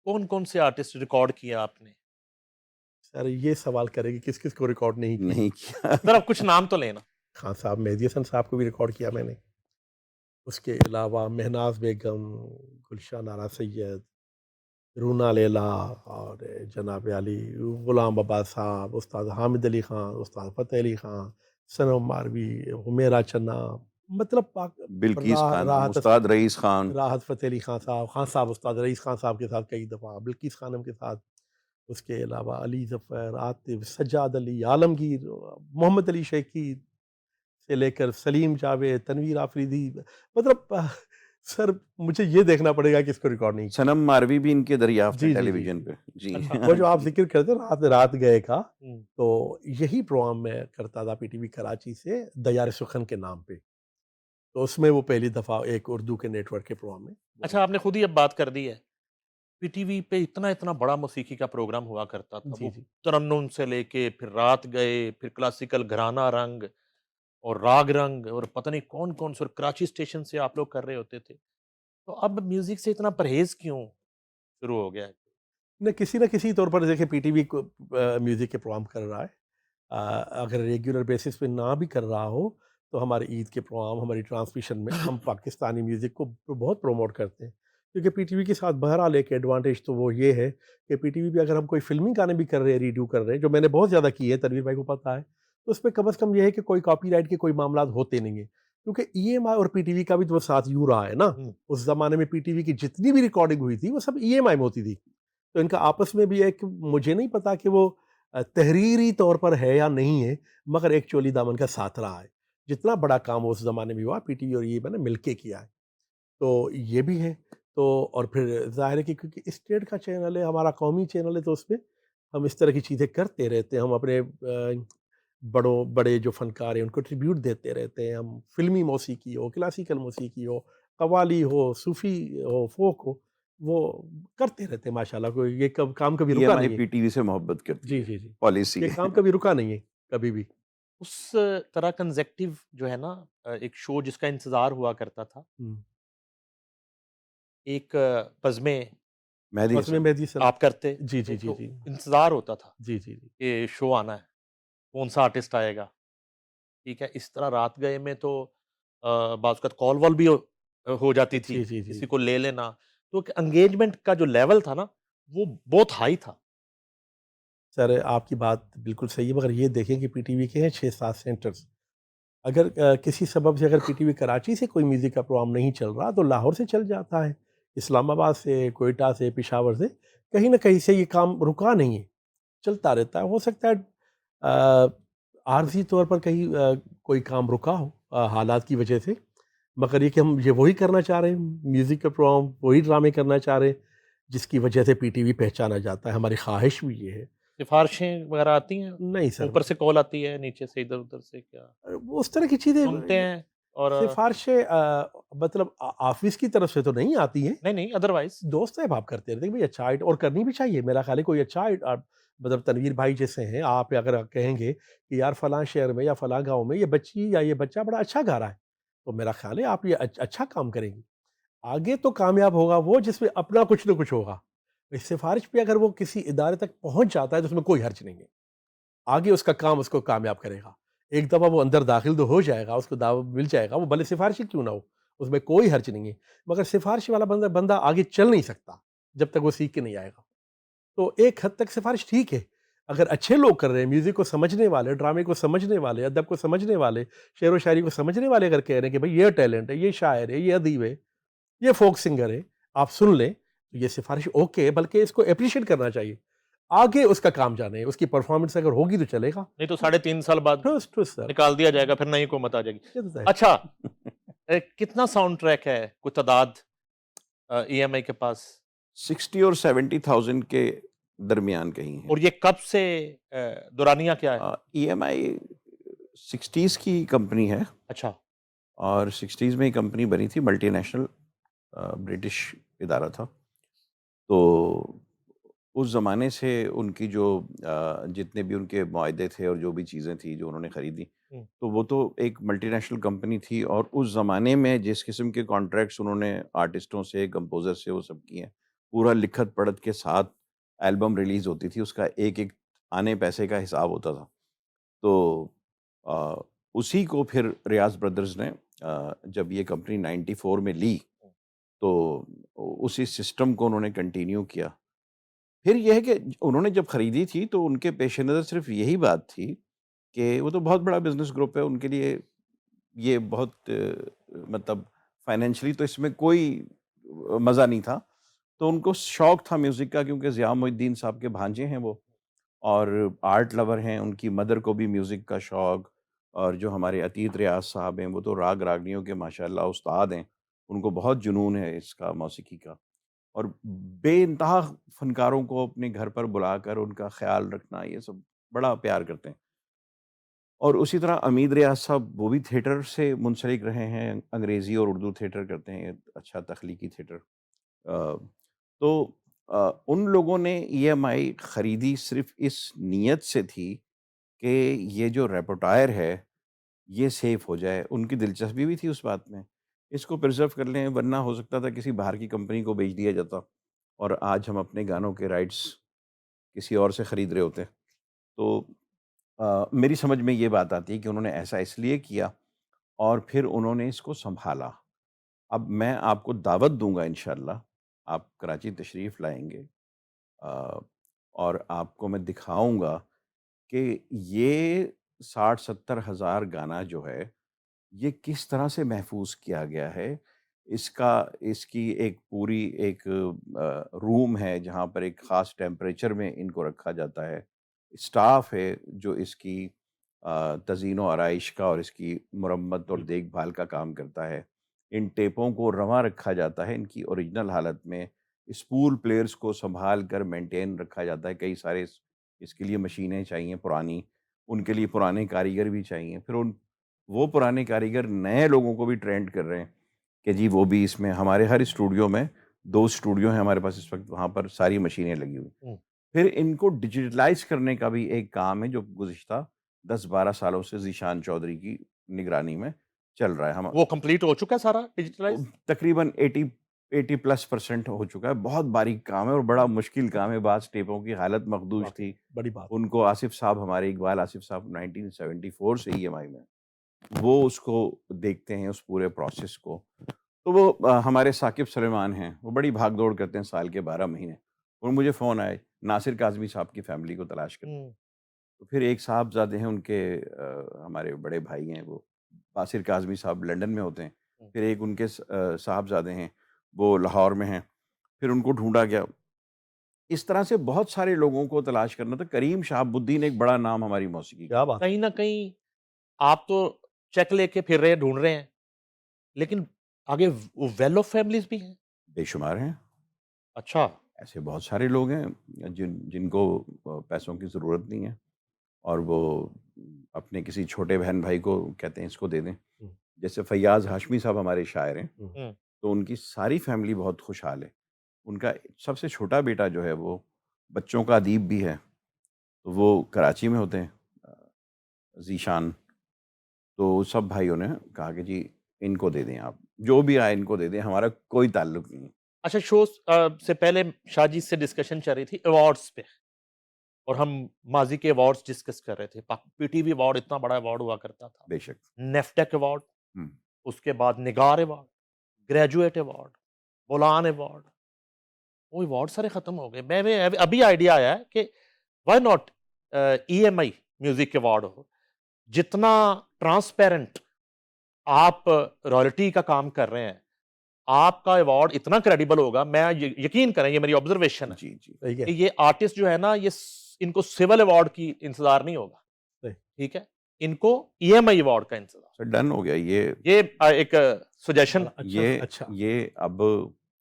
کون کون سے آرٹسٹ ریکارڈ کیا آپ نے؟ سر یہ سوال کرے کہ کس کس کو ریکارڈ نہیں کیا. نہیں کیا. ذرا کچھ نام تو لینا. خان صاحب، مہدی حسن صاحب کو بھی ریکارڈ کیا میں نے. اس کے علاوہ مہناز بیگم، گلشن نارا سید، رونا لیلا، اور جناب علی غلام عباس صاحب، استاد حامد علی خان، استاد فتح علی خان، صنم ماروی، حمیرہ چنا، مطلب بلقیس خانم، راحت استاد رئیس خان. راحت فتح علی خان صاحب استاد رئیس خان صاحب کے ساتھ کئی دفعہ، بلقیس خانم کے ساتھ. اس کے علاوہ علی ظفر، عاطف، سجاد علی، عالمگیر، محمد علی شیخی سے لے کر سلیم جاوید، تنویر آفریدی. مطلب سر مجھے یہ دیکھنا پڑے گا کہ اس کو ریکارڈ نہیں کیا. صنم ماروی بھی ان کے دریافت ہے جی ٹیلی جی ویژن جی پہ. جی وہ جو آپ ذکر کرتے ہیں رات گئے کا، ہوں. تو یہی پروگرام میں کرتا تھا پی ٹی وی کراچی سے دیار سخن کے نام پہ. تو اس میں وہ پہلی دفعہ ایک اردو کے نیٹ ورک کے پروگرام میں. اچھا، آپ نے خود ہی اب بات کر دی ہے، پی ٹی وی پہ اتنا بڑا موسیقی کا پروگرام ہوا کرتا تھا. جی وہ جی ترنم سے لے کے پھر رات گئے، پھر کلاسیکل گھرانہ رنگ اور راگ رنگ، اور پتہ نہیں کون کون سے، اور کراچی اسٹیشن سے آپ لوگ کر رہے ہوتے تھے. تو اب میوزک سے اتنا پرہیز کیوں شروع ہو گیا ہے؟ نہ کسی طور پر دیکھیں پی ٹی وی کو میوزک کے پروگرام کر رہا ہے. اگر ریگولر بیسس پہ نہ بھی کر رہا ہو تو ہمارے عید کے پروگرام، ہماری ٹرانسمیشن میں ہم پاکستانی میوزک کو بہت پروموٹ کرتے ہیں. کیونکہ پی ٹی وی کے ساتھ بہرحال ایک ایڈوانٹیج تو وہ یہ ہے کہ پی ٹی وی پہ اگر ہم کوئی فلمی گانے بھی کر رہے ہیں، ریڈیو کر رہے ہیں، جو میں نے بہت زیادہ کی ہے، تنویر بھائی کو پتہ ہے، تو اس پہ کم از کم یہ ہے کہ کوئی کاپی رائٹ کے کوئی معاملات ہوتے نہیں ہیں. کیونکہ ای ایم آئی اور پی ٹی وی کا بھی تو وہ ساتھ یوں رہا ہے نا. اس زمانے میں پی ٹی وی کی جتنی بھی ریکارڈنگ ہوئی تھی وہ سب ای ایم آئی میں ہوتی تھی. تو ان کا آپس میں بھی ایک، مجھے نہیں پتا کہ وہ تحریری طور پر ہے یا نہیں ہے، مگر ایک چولی دامن کا ساتھ رہا ہے. جتنا بڑا کام اس زمانے میں ہوا، پی ٹی وی اور یہ میں نے مل کے کیا ہے. تو یہ بھی ہے. تو اور پھر ظاہر ہے کہ کیونکہ اسٹیٹ کا چینل ہے، ہمارا قومی چینل ہے، تو اس پہ ہم اس طرح کی چیزیں کرتے رہتے ہیں. ہم اپنے بڑے جو فنکار ہیں ان کو ٹریبیوٹ دیتے رہتے ہیں. ہم فلمی موسیقی ہو، کلاسیکل موسیقی ہو، قوالی ہو، صوفی ہو، فوک ہو، وہ کرتے رہتے ہیں ماشاءاللہ. کوئی یہ کام کبھی ای رکا ایم آئی نہیں ہے. پی ٹی وی سے محبت کرتی جی ہے، جی جی پالیسی یہ ہے. کام کبھی رکا نہیں ہے کبھی بھی. اس طرح کنزیکٹیو جو ہے نا، ایک شو جس کا انتظار ہوا کرتا تھا، ایک بزمیں مہدی بس میں حسن. مہدی سن. آپ کرتے جی جی جی تو جی انتظار ہوتا تھا جی جی جی کہ شو آنا ہے، کون سا آرٹسٹ آئے گا. ٹھیک ہے، اس طرح رات گئے میں تو بعض اوقات کال وال بھی ہو جاتی تھی، جی جی جی کسی کو لے لینا. تو انگیجمنٹ کا جو لیول تھا نا، وہ بہت ہائی تھا. سر آپ کی بات بالکل صحیح ہے، مگر یہ دیکھیں کہ پی ٹی وی کے ہیں 6-7 سینٹرز. اگر کسی سبب سے اگر پی ٹی وی کراچی سے کوئی میوزک کا پروگرام نہیں چل رہا تو لاہور سے چل جاتا ہے، اسلام آباد سے، کوئٹہ سے، پشاور سے، کہیں نہ کہیں سے یہ کام رکا نہیں ہے، چلتا رہتا ہے. ہو سکتا ہے عارضی طور پر کہیں کوئی کام رکا ہو حالات کی وجہ سے، مگر یہ کہ ہم یہ وہی کرنا چاہ رہے ہیں، میوزک کا پروگرام وہی ڈرامے کرنا چاہ رہے ہیں جس کی وجہ سے پی ٹی وی پہچانا جاتا ہے. ہماری خواہش بھی یہ ہے. سفارشیں وغیرہ آتی ہیں، نہیں سر، اوپر سے کال آتی ہے، نیچے سے ادھر ادھر سے کیا وہ اس طرح کی چیزیں سنتے ہیں؟ اور سفارشیں مطلب آفس کی طرف سے تو نہیں آتی ہیں. نہیں ادروائز دوست صاحب آپ کرتے رہتے ہیں بھائی اچھا اور کرنی بھی چاہیے. میرا خیال ہے کوئی اچھا مطلب تنویر بھائی جیسے ہیں، آپ اگر کہیں گے کہ یار فلاں شہر میں یا فلاں گاؤں میں یہ بچی یا یہ بچہ بڑا اچھا گا رہا ہے، تو میرا خیال ہے آپ یہ اچھا کام کریں گے. آگے تو کامیاب ہوگا وہ جس میں اپنا کچھ نہ کچھ ہوگا. اس سفارش پہ اگر وہ کسی ادارے تک پہنچ جاتا ہے تو اس میں کوئی حرج نہیں ہے. آگے اس کا کام اس کو کامیاب کرے گا. ایک دفعہ وہ اندر داخل تو ہو جائے گا، اس کو دعوت مل جائے گا، وہ بھلے سفارشی کیوں نہ ہو، اس میں کوئی حرج نہیں ہے. مگر سفارش والا بندہ آگے چل نہیں سکتا جب تک وہ سیکھ کے نہیں آئے گا. تو ایک حد تک سفارش ٹھیک ہے اگر اچھے لوگ کر رہے ہیں، میوزک کو سمجھنے والے، ڈرامے کو سمجھنے والے، ادب کو سمجھنے والے، شعر و شاعری کو سمجھنے والے اگر کہہ رہے ہیں کہ بھائی یہ ٹیلنٹ ہے، یہ شاعر ہے، یہ ادیب ہے، یہ فوک سنگر ہے، آپ سن لیں، تو یہ سفارش اوکے، بلکہ اس کو اپریشیٹ کرنا چاہیے. آگے اس کا کام جانے، اس کی پرفارمنس اگر ہوگی تو چلے گا. نہیں تو 3.5 سال بعد سر نکال دیا جائے گا، پھر نئی حکومت آ جائے گی. یہ تو ظاہر. اچھا، کتنا ساؤنڈ ٹریک ہے، کوئی تعداد ای ایم آئی کے پاس؟ 60 اور 70,000 کے درمیان کہیں ہے. اور یہ کب سے دورانیہ کیا ہے؟ ای ایم آئی 60s کی کمپنی ہے، اچھا، اور 60s میں ہی کمپنی بنی تھی، ملٹی نیشنل برٹش ادارہ تھا. تو اس زمانے سے ان کی جو جتنے بھی ان کے معاہدے تھے اور جو بھی چیزیں تھیں جو انہوں نے خریدی، تو وہ تو ایک ملٹی نیشنل کمپنی تھی. اور اس زمانے میں جس قسم کے کانٹریکٹس انہوں نے آرٹسٹوں سے، کمپوزر سے وہ سب کیے ہیں، پورا لکھت پڑھت کے ساتھ البم ریلیز ہوتی تھی، اس کا ایک ایک آنے پیسے کا حساب ہوتا تھا. تو اسی کو پھر ریاض بردرز نے جب یہ کمپنی 94 میں لی تو اسی سسٹم کو انہوں نے کنٹینیو کیا. پھر یہ ہے کہ انہوں نے جب خریدی تھی تو ان کے پیش نظر صرف یہی بات تھی کہ وہ تو بہت بڑا بزنس گروپ ہے، ان کے لیے یہ بہت مطلب فائنینشلی تو اس میں کوئی مزہ نہیں تھا. تو ان کو شوق تھا میوزک کا، کیونکہ ضیاء محی الدین صاحب کے بھانجے ہیں وہ، اور آرٹ لور ہیں. ان کی مدر کو بھی میوزک کا شوق، اور جو ہمارے عتیق ریاض صاحب ہیں وہ تو راگ راگنیوں کے ماشاءاللہ استاد ہیں، ان کو بہت جنون ہے اس کا، موسیقی کا. اور بے انتہا فنکاروں کو اپنے گھر پر بلا کر ان کا خیال رکھنا، یہ سب بڑا پیار کرتے ہیں. اور اسی طرح امید ریاض صاحب وہ بھی تھیٹر سے منسلک رہے ہیں، انگریزی اور اردو تھیٹر کرتے ہیں، اچھا تخلیقی تھیٹر. تو ان لوگوں نے ای ایم آئی خریدی صرف اس نیت سے تھی کہ یہ جو ریپوٹائر ہے یہ سیف ہو جائے. ان کی دلچسپی بھی تھی اس بات میں، اس کو پرزرو کر لیں، ورنہ ہو سکتا تھا کسی باہر کی کمپنی کو بیچ دیا جاتا اور آج ہم اپنے گانوں کے رائٹس کسی اور سے خرید رہے ہوتے. تو میری سمجھ میں یہ بات آتی ہے کہ انہوں نے ایسا اس لیے کیا اور پھر انہوں نے اس کو سنبھالا. اب میں آپ کو دعوت دوں گا انشاءاللہ، آپ کراچی تشریف لائیں گے اور آپ کو میں دکھاؤں گا کہ یہ 60-70 ہزار گانا جو ہے یہ کس طرح سے محفوظ کیا گیا ہے. اس کی ایک پوری ایک روم ہے جہاں پر ایک خاص ٹیمپریچر میں ان کو رکھا جاتا ہے. اسٹاف ہے جو اس کی تزئین و آرائش کا اور اس کی مرمت اور دیکھ بھال کا کام کرتا ہے. ان ٹیپوں کو رواں رکھا جاتا ہے ان کی اوریجنل حالت میں. اسپول پلیئرز کو سنبھال کر مینٹین رکھا جاتا ہے. کئی سارے اس کے لیے مشینیں چاہیے پرانی، ان کے لیے پرانے کاریگر بھی چاہیے. پھر وہ پرانے کاریگر نئے لوگوں کو بھی ٹرینڈ کر رہے ہیں کہ جی وہ بھی اس میں. ہمارے ہر اسٹوڈیو میں 2 اسٹوڈیو ہیں ہمارے پاس اس وقت، وہاں پر ساری مشینیں لگی ہوئی. پھر ان کو ڈیجیٹلائز کرنے کا بھی ایک کام ہے جو گزشتہ 10-12 سالوں سے ذیشان چودھری کی نگرانی میں چل رہا ہے. وہ کمپلیٹ ہو چکا ہے سارا ڈیجیٹلائز؟ تقریباً 80+ % ہو چکا ہے. بہت باریک کام ہے اور بڑا مشکل کام ہے. بعض ٹیپوں کی حالت مخدوش تھی، بڑی بات. ان کو آصف صاحب، ہمارے اقبال آصف صاحب 1974 سے ای ایم آئی میں وہ اس کو دیکھتے ہیں اس پورے پروسیس کو. تو وہ ہمارے ثاقب سلیمان ہیں، وہ بڑی بھاگ دوڑ کرتے ہیں سال کے 12 مہینے. اور مجھے فون آئے ناصر کاظمی صاحب کی فیملی کو تلاش کرتے ہیں. تو پھر ایک صاحبزادے ہیں ان کے، ہمارے بڑے بھائی ہیں وہ، باسر کاظمی صاحب لنڈن میں ہوتے ہیں. پھر ایک ان کے صاحبزادے ہیں وہ لاہور میں ہیں. پھر ان کو ڈھونڈا گیا. اس طرح سے بہت سارے لوگوں کو تلاش کرنا تھا. کریم شہاب الدین ایک بڑا نام ہماری موسیقی کا. کیا بات. کہیں نہ کہیں آپ تو چیک لے کے پھر رہے ڈھونڈ رہے ہیں، لیکن آگے ویل آف فیملیز بھی ہیں، بے شمار ہیں. اچھا، ایسے بہت سارے لوگ ہیں جن کو پیسوں کی ضرورت نہیں ہے اور وہ اپنے کسی چھوٹے بہن بھائی کو کہتے ہیں اس کو دے دیں. جیسے فیاض ہاشمی صاحب ہمارے شاعر ہیں، تو ان کی ساری فیملی بہت خوشحال ہے. ان کا سب سے چھوٹا بیٹا جو ہے وہ بچوں کا ادیب بھی ہے، تو وہ کراچی میں ہوتے ہیں، ذیشان. تو سب بھائیوں نے کہا کہ جی ان کو دے دیں، آپ جو بھی آئے ان کو دے دیں، ہمارا کوئی تعلق نہیں. اچھا، شو سے پہلے شاجی سے ڈسکشن چل رہی تھی ایوارڈز پہ، اور ہم ماضی کے ایوارڈز ڈسکس کر رہے تھے. پی ٹی وی ایوارڈ اتنا بڑا ایوارڈ ہوا کرتا تھا، بے شک. نیفٹیک ایوارڈ، اس کے بعد نگار award, graduate award, Bolan award. وہ ایوارڈ سارے ختم ہو گئے. میں ابھی آئیڈیا آیا ہے کہ why not E M I music award ہو. جتنا ٹرانسپیرنٹ آپ رائلٹی کا کام کر رہے ہیں، آپ کا ایوارڈ اتنا کریڈیبل ہوگا. میں یقین کریں، یہ میری آبزرویشن ہے جی جی. کہ یہ آرٹسٹ جو ہے نا، یہ ان کو سول ایوارڈ کی انتظار نہیں ہوگا. ٹھیک ہے، ان کو ای ایم آئی ایوارڈ کا انتظار. سر ڈن ہو گیا. یہ ایک سجیشن. یہ اب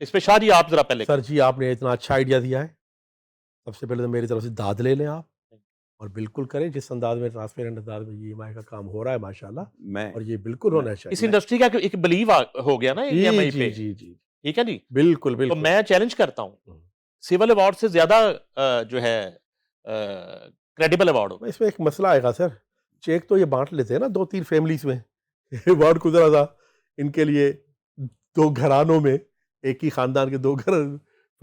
اس پہ شاہ جی آپ ذرا پہلے. سر جی آپ نے اتنا اچھا آئیڈیا دیا ہے. سب سے پہلے تو میری طرف سے داد لے لیں آپ، اور بالکل کریں جس انداز میں ٹرانسپیرنٹ انداز میں ای ایم آئی کا کام ہو رہا ہے ماشاءاللہ، اور یہ بالکل ہونا چاہیے. اس انڈسٹری کا ایک بلیو ہو گیا نا ای ایم آئی پہ. جی جی ٹھیک ہے جی، بالکل تو بالکل. میں چیلنج کرتا ہوں سول ایوارڈ سے زیادہ جو ہے کریڈیبل ایوارڈ ہو. اس میں ایک مسئلہ آئے گا سر، چیک تو یہ بانٹ لیتے ہیں نا 2-3 فیملیز میں. ایوارڈ کو ذرا سا ان کے لیے 2 گھرانوں میں، ایک ہی خاندان کے 2 گھر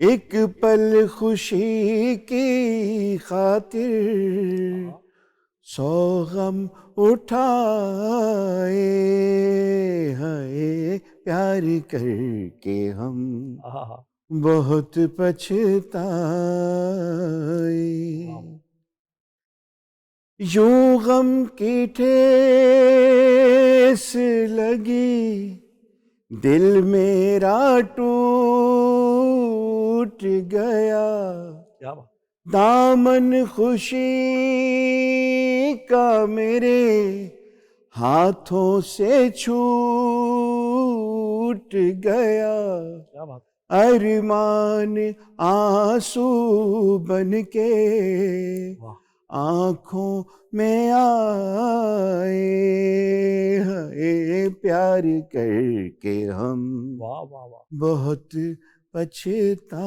ایک پل خوشی کی خاطر سو غم اٹھائے، ہائے پیار کر کے ہم بہت پچھتائے، یوں غم کی ٹھیس لگی دل میرا ٹوٹ گیا، کیا بات، دامن خوشی کا میرے ہاتھوں سے چھوٹ گیا، کیا بات، ارمان آنسو بن کے واہ آنکھوں میں آئے، ہائے پیار کر کے ہم واہ واہ واہ. بہت پچھتائے.